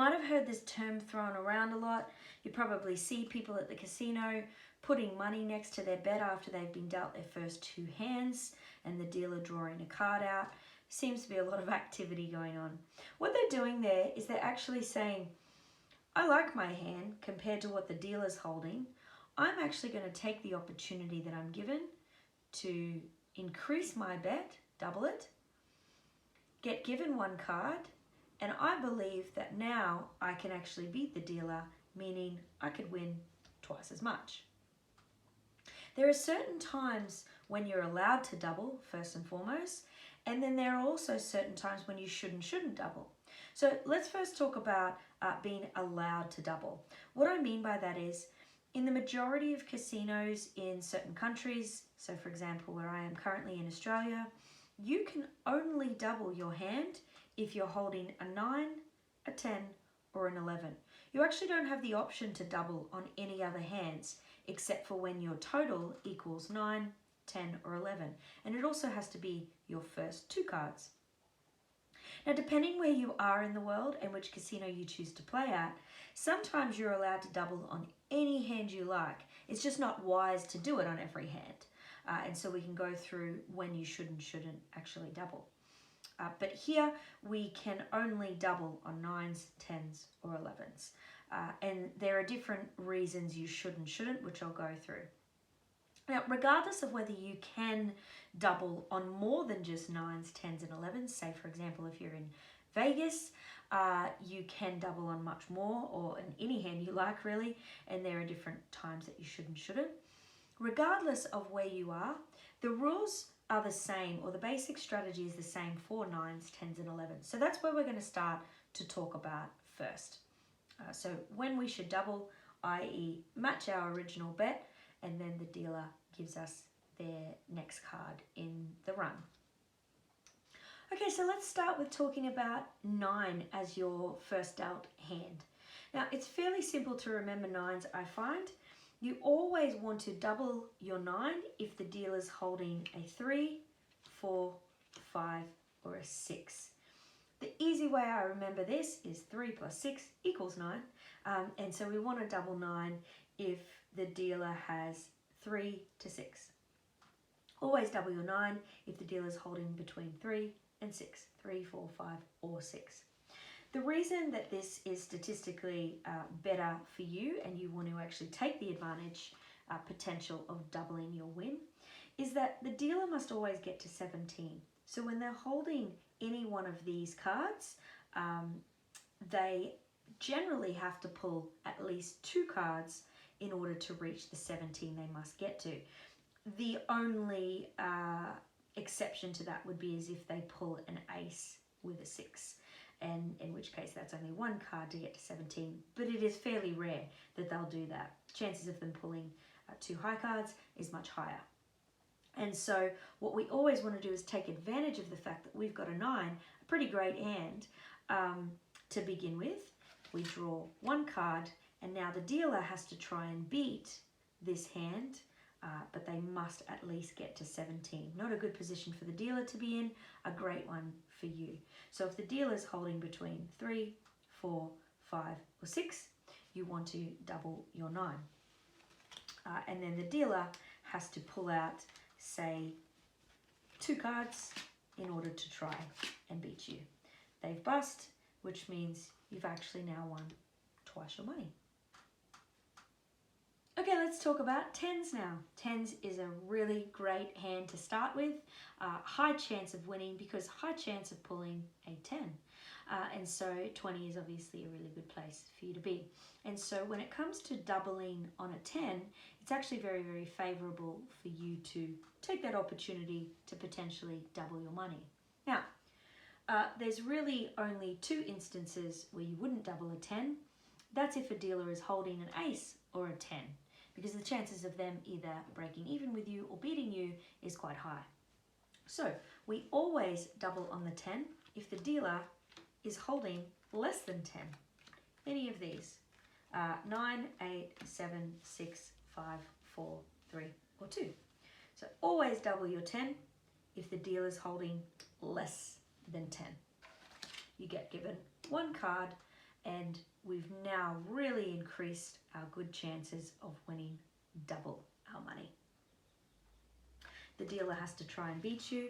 might have heard this term thrown around a lot. You probably see people at the casino putting money next to their bet after they've been dealt their first two hands and the dealer drawing a card out. Seems to be a lot of activity going on. What they're doing there is they're actually saying, I like my hand compared to what the dealer's holding. I'm actually going to take the opportunity that I'm given to increase my bet, double it, get given one card, and I believe that now I can actually beat the dealer, meaning I could win twice as much. There are certain times when you're allowed to double, first and foremost, and then there are also certain times when you shouldn't double. So let's first talk about being allowed to double. What I mean by that is, in the majority of casinos in certain countries, so for example where I am currently in Australia, you can only double your hand if you're holding a 9, a 10, or an 11. You actually don't have the option to double on any other hands except for when your total equals 9, 10, or 11. And it also has to be your first two cards. Now, depending where you are in the world and which casino you choose to play at, sometimes you're allowed to double on any hand you like. It's just not wise to do it on every hand. And so we can go through when you shouldn't actually double. But here we can only double on 9s, 10s, or 11s. And there are different reasons you shouldn't, which I'll go through. Now, regardless of whether you can double on more than just 9s, 10s, and 11s, say for example if you're in Vegas, you can double on much more, or in any hand you like really, and there are different times that you shouldn't. Regardless of where you are, the rules are the same, or the basic strategy is the same for 9s, 10s, and 11s. So that's where we're going to start to talk about first. So when we should double, i.e. match our original bet, and then the dealer gives us their next card in the run. Okay, so let's start with talking about 9 as your first dealt hand. Now, it's fairly simple to remember 9s, I find. You always want to double your 9 if the dealer's holding a 3, 4, 5, or a 6. The easy way I remember this is 3 plus 6 equals 9. And so we want to double 9 if the dealer has 3 to 6. Always double your 9 if the dealer's holding between 3 and 6. 3, 4, 5, or 6. The reason that this is statistically better for you and you want to actually take the advantage potential of doubling your win is that the dealer must always get to 17. So when they're holding any one of these cards, they generally have to pull at least 2 cards in order to reach the 17 they must get to. The only exception to that would be as if they pull an ace with a 6. And in which case that's only 1 card to get to 17, but it is fairly rare that they'll do that. Chances of them pulling 2 high cards is much higher. And so what we always want to do is take advantage of the fact that we've got a 9, a pretty great hand to begin with. We draw 1 card, and now the dealer has to try and beat this hand, but they must at least get to 17. Not a good position for the dealer to be in, a great one for you. So if the dealer's holding between 3, 4, 5, or 6, you want to double your 9. And then the dealer has to pull out, say, 2 cards in order to try and beat you. They've bust, which means you've actually now won twice your money. Okay, let's talk about 10s now. 10s is a really great hand to start with. High chance of winning because high chance of pulling a 10. And so 20 is obviously a really good place for you to be. And so when it comes to doubling on a 10, it's actually very, very favorable for you to take that opportunity to potentially double your money. Now, there's really only 2 instances where you wouldn't double a 10. That's if a dealer is holding an ace or a 10, because the chances of them either breaking even with you or beating you is quite high. So we always double on the 10 if the dealer is holding less than 10. Any of these. 9, 8, 7, 6, 5, 4, 3, or 2. So always double your 10 if the dealer is holding less than 10. You get given 1 card, and we've now really increased our good chances of winning double our money. The dealer has to try and beat you,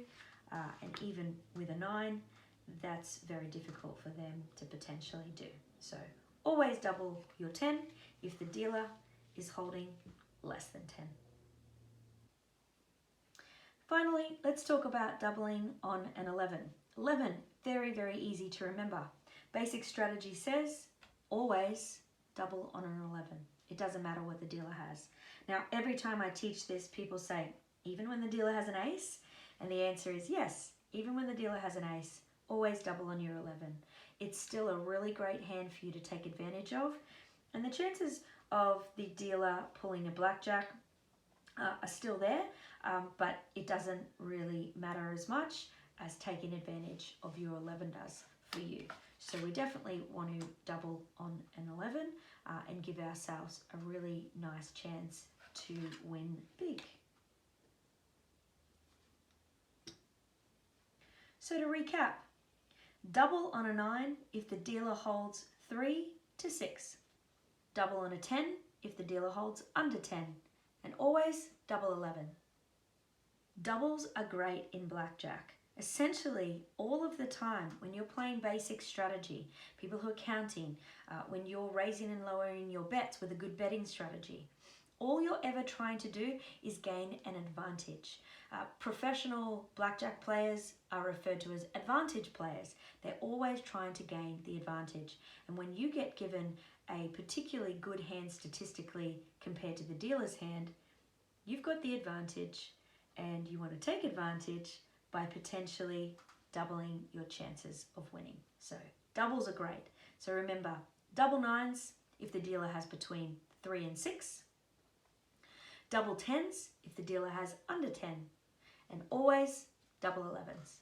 and even with a 9, that's very difficult for them to potentially do. So always double your 10 if the dealer is holding less than 10. Finally, let's talk about doubling on an 11. 11, very, very easy to remember. Basic strategy says always double on an 11. It doesn't matter what the dealer has. Now, every time I teach this, people say, even when the dealer has an ace? And the answer is yes, even when the dealer has an ace, always double on your 11. It's still a really great hand for you to take advantage of. And the chances of the dealer pulling a blackjack are still there, but it doesn't really matter as much as taking advantage of your 11 does for you. So we definitely want to double on an 11 and give ourselves a really nice chance to win big. So to recap, double on a 9 if the dealer holds 3 to 6. Double on a 10 if the dealer holds under 10. And always double 11. Doubles are great in blackjack. Essentially, all of the time when you're playing basic strategy, people who are counting, when you're raising and lowering your bets with a good betting strategy, all you're ever trying to do is gain an advantage. Professional blackjack players are referred to as advantage players. They're always trying to gain the advantage. And when you get given a particularly good hand statistically compared to the dealer's hand, you've got the advantage and you want to take advantage by potentially doubling your chances of winning. So doubles are great. So remember, double 9s if the dealer has between 3 and 6. Double 10s if the dealer has under 10. And always double 11s.